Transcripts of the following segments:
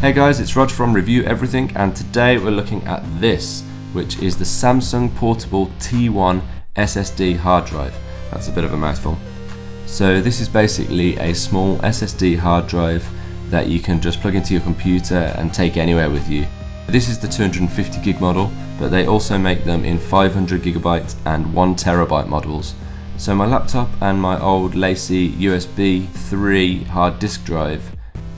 Hey guys, it's Rod from Review Everything, and today we're looking at this, which is the Samsung Portable T1 SSD hard drive. That's a bit of a mouthful. So this is basically a small SSD hard drive that you can just plug into your computer and take anywhere with you. This is the 250 gig model, but they also make them in 500 gigabyte and 1 terabyte models. So my laptop and my old LaCie USB 3 hard disk drive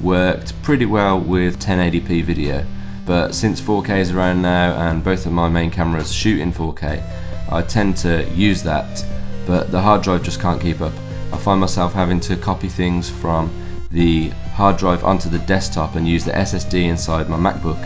worked pretty well with 1080p video, but since 4K is around now and both of my main cameras shoot in 4K, I tend to use that, but the hard drive just can't keep up. I find myself having to copy things from the hard drive onto the desktop and use the SSD inside my MacBook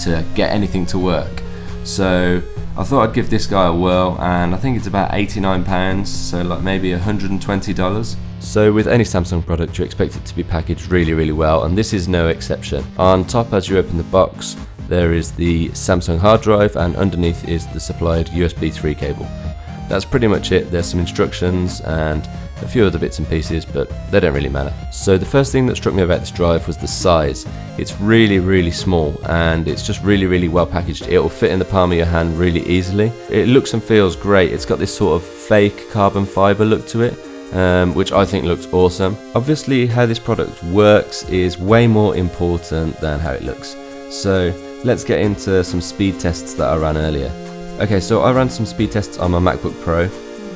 to get anything to work. So I thought I'd give this guy a whirl, and I think it's about £89, so like maybe $120. So with any Samsung product you expect it to be packaged really well, and this is no exception. On top, as you open the box, there is the Samsung hard drive, and underneath is the supplied USB 3 cable. That's pretty much it. There's some instructions and a few other bits and pieces, but they don't really matter. So the first thing that struck me about this drive was the size. It's really small, and it's just really well packaged. It will fit in the palm of your hand really easily. It looks and feels great. It's got this sort of fake carbon fiber look to it, which I think looks awesome. Obviously, how this product works is way more important than how it looks. So let's get into some speed tests that I ran earlier. Okay, so I ran some speed tests on my MacBook Pro,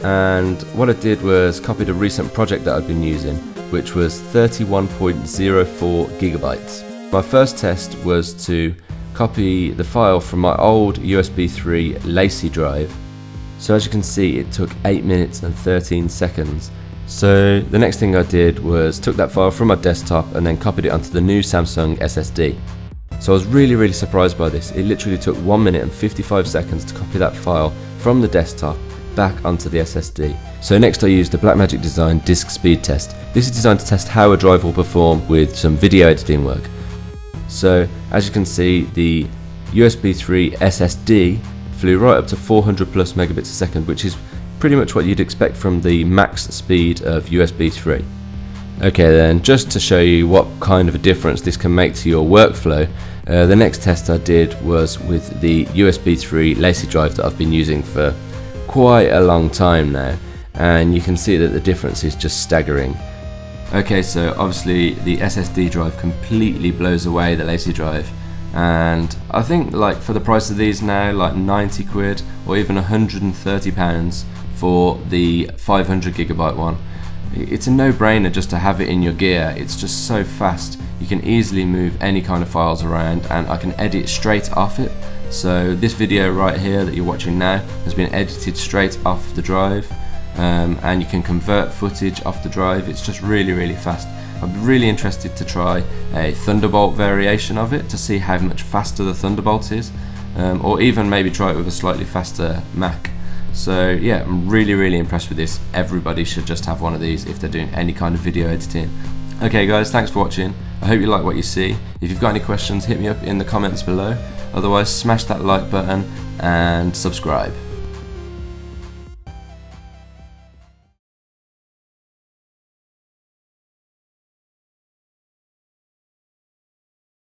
and what I did was copied a recent project that I'd been using, which was 31.04 gigabytes. My first test was to copy the file from my old USB 3 LaCie drive. So as you can see, it took 8 minutes and 13 seconds. So the next thing I did was took that file from my desktop and then copied it onto the new Samsung SSD. So I was really surprised by this. It literally took 1 minute and 55 seconds to copy that file from the desktop back onto the SSD. So next I used the Blackmagic Design disk speed test. This is designed to test how a drive will perform with some video editing work. So as you can see, the USB 3 SSD flew right up to 400 plus megabits a second, which is pretty much what you'd expect from the max speed of USB 3. Okay then, just to show you what kind of a difference this can make to your workflow, the next test I did was with the USB 3 LaCie drive that I've been using for quite a long time now, and you can see that the difference is just staggering. Okay, so obviously the SSD drive completely blows away the LaCie drive, and I think like for the price of these now, like 90 quid or even £130 for the 500 gigabyte one, it's a no-brainer just to have it in your gear. It's just so fast. You can easily move any kind of files around, and I can edit straight off it. So this video right here that you're watching now has been edited straight off the drive, and you can convert footage off the drive. It's just really fast. I'm really interested to try a Thunderbolt variation of it to see how much faster the Thunderbolt is, or even maybe try it with a slightly faster Mac. So yeah, I'm really impressed with this. Everybody should just have one of these if they're doing any kind of video editing. Okay guys, thanks for watching. I hope you like what you see. If you've got any questions, hit me up in the comments below. Otherwise, smash that like button and subscribe.